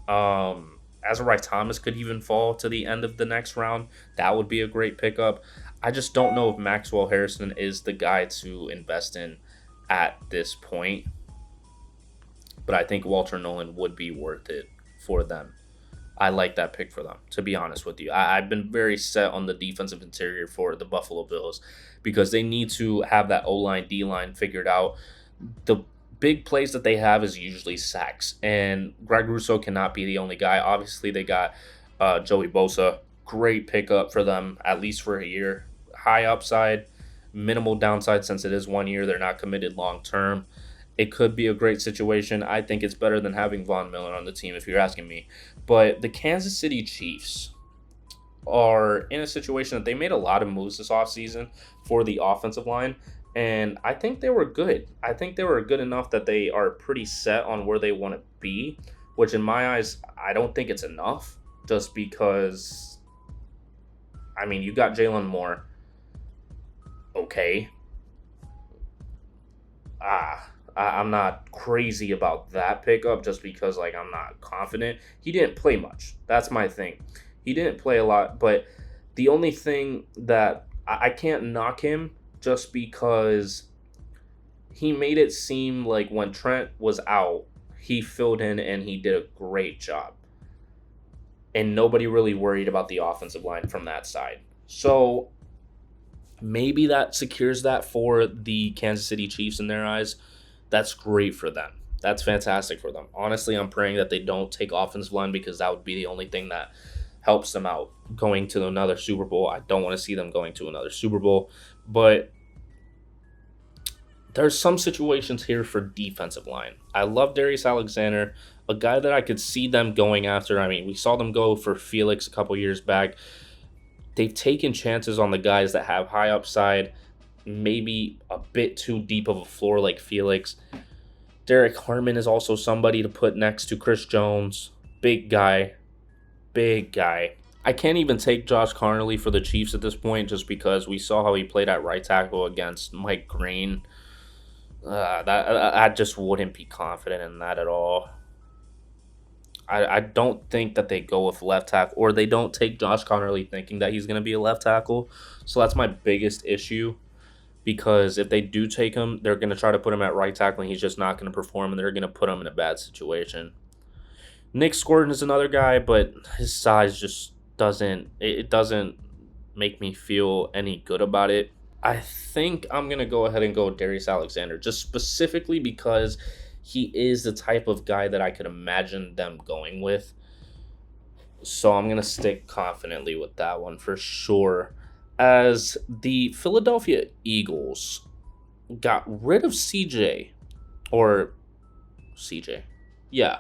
Azariah Thomas could even fall to the end of the next round. That would be a great pickup. I just don't know if Maxwell Harrison is the guy to invest in at this point. But I think Walter Nolan would be worth it for them. I like that pick for them, to be honest with you. I've been very set on the defensive interior for the Buffalo Bills, because they need to have that O-line, D-line figured out. The big plays that they have is usually sacks, and Greg Rousseau cannot be the only guy. Obviously, they got Joey Bosa. Great pickup for them, at least for a year. High upside, minimal downside since it is 1 year. They're not committed long term. It could be a great situation. I think it's better than having Von Miller on the team, if you're asking me. But the Kansas City Chiefs are in a situation that they made a lot of moves this offseason for the offensive line, and I think they were good. I think they were good enough that they are pretty set on where they want to be, which in my eyes, I don't think it's enough, just because, I mean, you got Jalen Moore. Okay. I'm not crazy about that pickup, just because like I'm not confident. He didn't play much. That's my thing. He didn't play a lot, but the only thing that I can't knock him, just because he made it seem like when Trent was out, he filled in and he did a great job. And nobody really worried about the offensive line from that side. So maybe that secures that for the Kansas City Chiefs in their eyes. That's great for them. That's fantastic for them. Honestly, I'm praying that they don't take offensive line, because that would be the only thing that helps them out going to another Super Bowl. I don't want to see them going to another Super Bowl. But there's some situations here for defensive line. I love Darius Alexander, a guy that I could see them going after. I mean, we saw them go for Felix a couple years back. They've taken chances on the guys that have high upside. maybe a bit too deep of a floor like Felix. Derek Harmon is also somebody to put next to Chris Jones. Big guy. Big guy. I can't even take Josh Carnley for the Chiefs at this point just because we saw how he played at right tackle against Mike Green. I just wouldn't be confident in that at all. I don't think that they go with left tackle, or they don't take Josh Connerly thinking that he's going to be a left tackle. So that's my biggest issue, because if they do take him, they're going to try to put him at right tackle, and he's just not going to perform, and they're going to put him in a bad situation. Nick Scorton is another guy, but his size just doesn't make me feel any good about it. I think I'm going to go ahead and go with Darius Alexander, just specifically because he is the type of guy that I could imagine them going with. So I'm going to stick confidently with that one for sure. As the Philadelphia Eagles got rid of CJ. Yeah,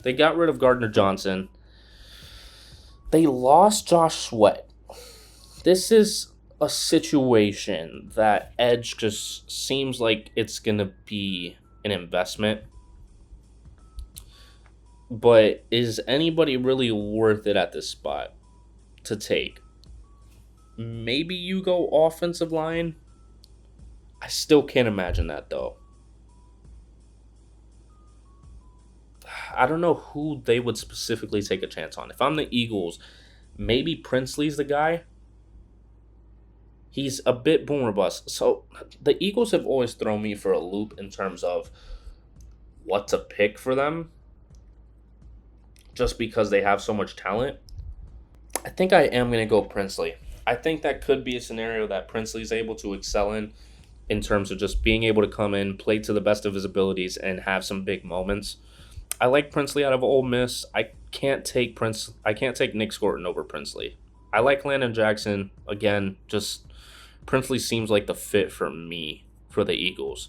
they got rid of Gardner Johnson. They lost Josh Sweat. This is a situation that edge just seems like it's going to be an investment. But is anybody really worth it at this spot to take? Maybe you go offensive line. I still can't imagine that, though. I don't know who they would specifically take a chance on. If I'm the Eagles, maybe Princely's the guy. He's a bit boom or bust. So the Eagles have always thrown me for a loop in terms of what to pick for them, just because they have so much talent. I think I am going to go Princely. I think that could be a scenario that Princely is able to excel in terms of just being able to come in, play to the best of his abilities, and have some big moments. I like Princely out of Ole Miss. I can't take Nick Scorton over Princely. I like Landon Jackson. Again, just Princely seems like the fit for me for the Eagles.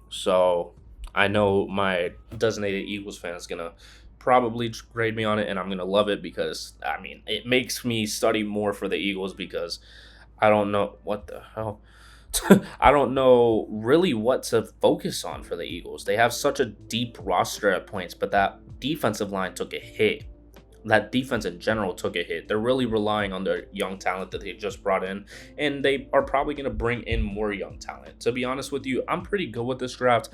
So I know my designated Eagles fan is going to probably grade me on it, and I'm going to love it because, I mean, it makes me study more for the Eagles because I don't know what the hell. I don't know really what to focus on for the Eagles. They have such a deep roster at points, but that defensive line took a hit. That defense in general took a hit. They're really relying on their young talent that they just brought in, and they are probably going to bring in more young talent. To be honest with you, I'm pretty good with this draft.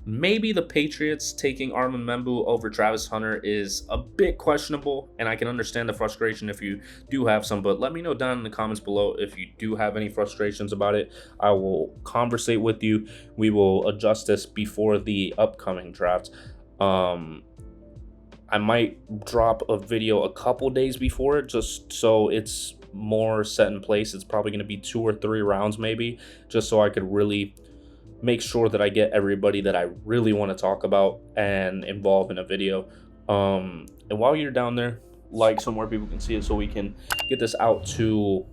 Maybe the Patriots taking Armand Membu over Travis Hunter is a bit questionable, and I can understand the frustration if you do have some, but let me know down in the comments below if you do have any frustrations about it. I will conversate with you. We will adjust this before the upcoming draft. I might drop a video a couple days before it just so it's more set in place. It's probably going to be 2 or 3 rounds maybe, just so I could really make sure that I get everybody that I really want to talk about and involve in a video. And while you're down there, like so more people can see it so we can get this out to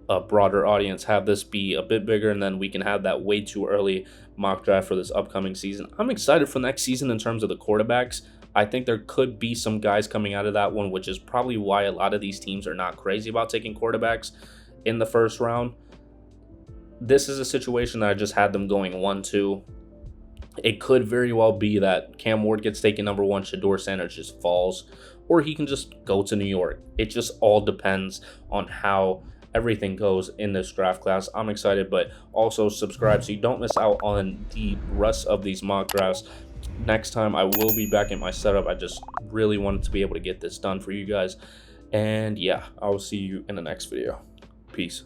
a broader audience, have this be a bit bigger, and then we can have that way too early mock draft for this upcoming season. I'm excited for next season in terms of the quarterbacks. I think there could be some guys coming out of that one, which is probably why a lot of these teams are not crazy about taking quarterbacks in the first round. This is a situation that I just had them going 1-2. It could very well be that Cam Ward gets taken number 1, Shedeur Sanders just falls, or he can just go to New York. It just all depends on how everything goes in this draft class. I'm excited, but also subscribe so you don't miss out on the rest of these mock drafts. Next time I will be back in my setup. I just really wanted to be able to get this done for you guys. And yeah, I will see you in the next video. Peace.